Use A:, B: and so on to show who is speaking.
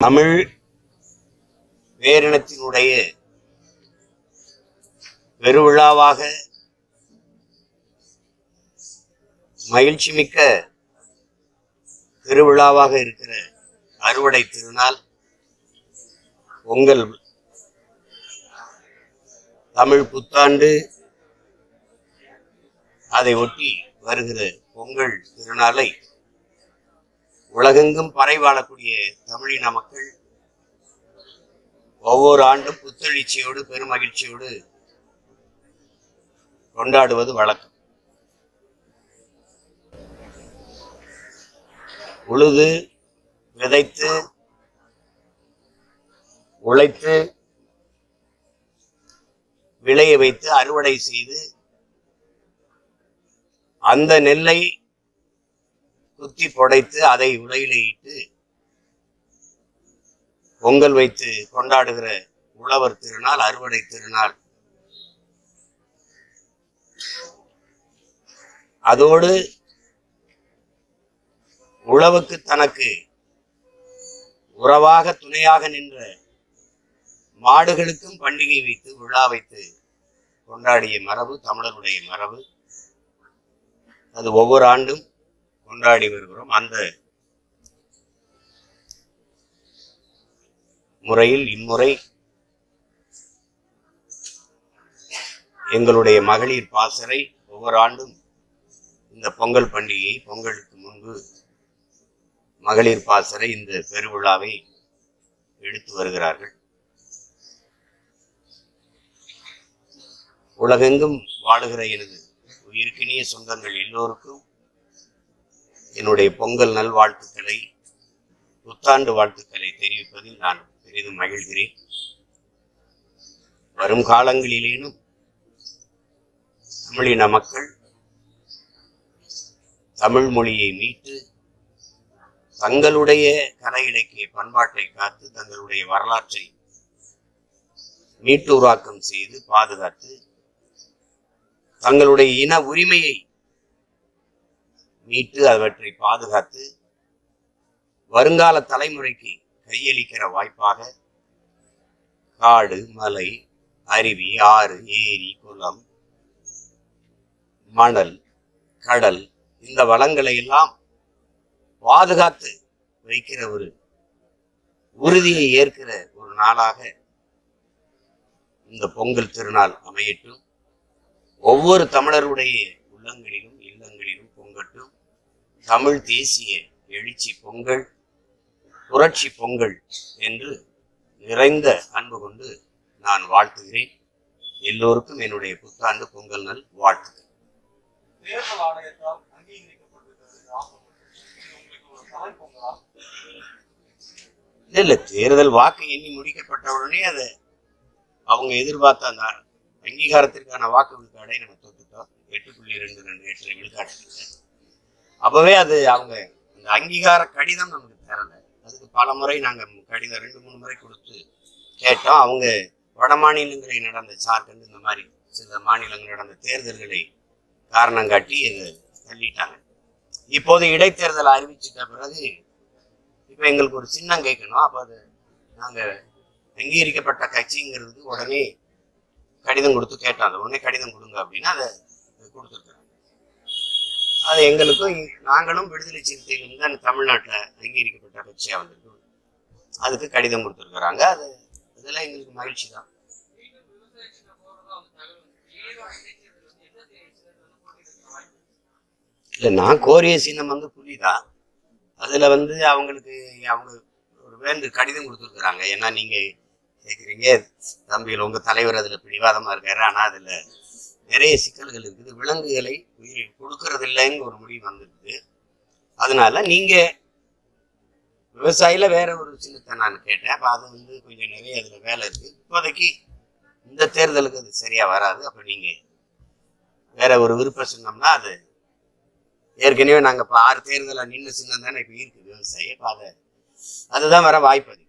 A: தமிழ் பேரினத்தினுடைய பெருவிழாவாக மகிழ்ச்சி மிக்க திருவிழாவாக இருக்கிற அறுவடை திருநாள் பொங்கல், தமிழ் புத்தாண்டு, அதை ஒட்டி வருகிற பொங்கல் திருநாளை உலகெங்கும் பறை வாழக்கூடிய தமிழின மக்கள் ஒவ்வொரு ஆண்டும் புத்தெழுச்சியோடு பெருமகிழ்ச்சியோடு கொண்டாடுவது வழக்கம். உழுது விதைத்து உழைத்து விளைய வைத்து அறுவடை செய்து அந்த நெல்லை குத்தி புடைத்து அதை உலையிலே இட்டு பொங்கல் வைத்து கொண்டாடுகிற உழவர் திருநாள் அறுவடை திருநாள். அதோடு உழவுக்கு தனக்கு உறவாக துணையாக நின்ற மாடுகளுக்கும் பண்டிகை வைத்து விழா வைத்து கொண்டாடிய மரபு தமிழருடைய மரபு. அது ஒவ்வொரு ஆண்டும் கொண்டாடி வருகிறோம். அந்த முறையில் இம்முறை எங்களுடைய மகளிர் பாசறை ஒவ்வொரு ஆண்டும் இந்த பொங்கல் பண்டிகையை, பொங்கலுக்கு முன்பு மகளிர் பாசறை இந்த பெருவிழாவை எடுத்து வருகிறார்கள். உலகெங்கும் வாழுகிற எனது உயிர்க்கினிய சொந்தங்கள் எல்லோருக்கும் என்னுடைய பொங்கல் நல்வாழ்த்துக்களை, புத்தாண்டு வாழ்த்துக்களை தெரிவிப்பதில் நான் பெரிதும் மகிழ்கிறேன். வரும் காலங்களிலேனும் தமிழின மக்கள் தமிழ் மொழியை மீட்டு தங்களுடைய கலை இலக்கிய பண்பாட்டை காத்து தங்களுடைய வரலாற்றை மீட்டுருவாக்கம் செய்து பாதுகாத்து தங்களுடைய இன உரிமையை மீட்டு அவற்றை பாதுகாத்து வருங்கால தலைமுறைக்கு கையளிக்கிற வாய்ப்பாக காடு, மலை, அருவி, ஆறு, ஏரி, குளம், மணல், கடல், இந்த வளங்களை எல்லாம் பாதுகாத்து வைக்கிற ஒரு உறுதியை ஏற்கிற ஒரு நாளாக இந்த பொங்கல் திருநாள் அமையட்டும். ஒவ்வொரு தமிழருடைய உள்ளங்களிலும் இல்லங்களிலும் பொங்கட்டும். தமிழ் தேசிய எழுச்சி பொங்கல், புரட்சி பொங்கல் என்று நிறைந்த அன்பு கொண்டு நான் வாழ்த்துகிறேன். எல்லோருக்கும் என்னுடைய புத்தாண்டு பொங்கல் நல் வாழ்த்துக்கள்.
B: தேர்தல் ஆணையத்தால்
A: இல்ல, தேர்தல் வாக்கு எண்ணி முடிக்கப்பட்டவுடனே அதை அவங்க எதிர்பார்த்த அந்த அங்கீகாரத்திற்கான வாக்கு விழுக்காடை நம்ம தொட்டுட்டோம். 8.22 விழுக்காடு. அப்பவே அது அவங்க அந்த அங்கீகார கடிதம் நமக்கு தரல. அதுக்கு பல முறை நாங்கள் கடிதம் 2-3 முறை கொடுத்து கேட்டோம். அவங்க வட மாநிலங்களில் நடந்த ஜார்க்கண்ட் இந்த மாதிரி சில மாநிலங்கள் நடந்த தேர்தல்களை காரணம் காட்டி இதை தள்ளிட்டாங்க. இப்போது இடைத்தேர்தல் அறிவிச்சிட்ட பிறகு இப்போ எங்களுக்கு ஒரு சின்னம் கேட்கணும். அப்போ அது நாங்கள் அங்கீகரிக்கப்பட்ட கட்சிங்கிறது உடனே கடிதம் கொடுத்து கேட்டாங்க. உடனே கடிதம் கொடுங்க அப்படின்னு அதை கொடுத்துருக்குறாங்க. அது எங்களுக்கும் நாங்களும் விடுதலை சிறுத்தைகள் தான் தமிழ்நாட்டில் அங்கீகரிக்கப்பட்ட கட்சியாக வந்திருக்கோம். அதுக்கு கடிதம் கொடுத்துருக்குறாங்க. அது இதெல்லாம் எங்களுக்கு மகிழ்ச்சி தான். இல்லை, நான் கோரிய சின்னம் வந்து புலிதான். அதில் அவங்களுக்கு அவங்க ஒரு வேண்டு கடிதம் கொடுத்துருக்குறாங்க. ஏன்னா நீங்கள் கேட்குறீங்க தம்பிகள் உங்கள் தலைவர் அதில் பிடிவாதமாக இருக்காரு, ஆனால் அதில் நிறைய சிக்கல்கள் இருக்குது, விலங்குகளை உயிரை கொடுக்கறது இல்லைன்னு ஒரு முடிவு வந்துருக்கு. அதனால நீங்கள் விவசாயில வேற ஒரு சின்னத்தை நான் கேட்டேன். அப்போ அது கொஞ்சம் நிறைய அதில் வேலை இருக்குது. இப்போதைக்கு இந்த தேர்தலுக்கு அது சரியாக வராது. அப்போ நீங்கள் வேற ஒரு விருப்ப சின்னம்னா அது ஏற்கனவே நாங்கள் இப்போ 6 தேர்தலில் நின்று சின்னம் தானே இப்போ இருக்குது விவசாயி. இப்போ அதுதான் வர வாய்ப்பு அதிகம்.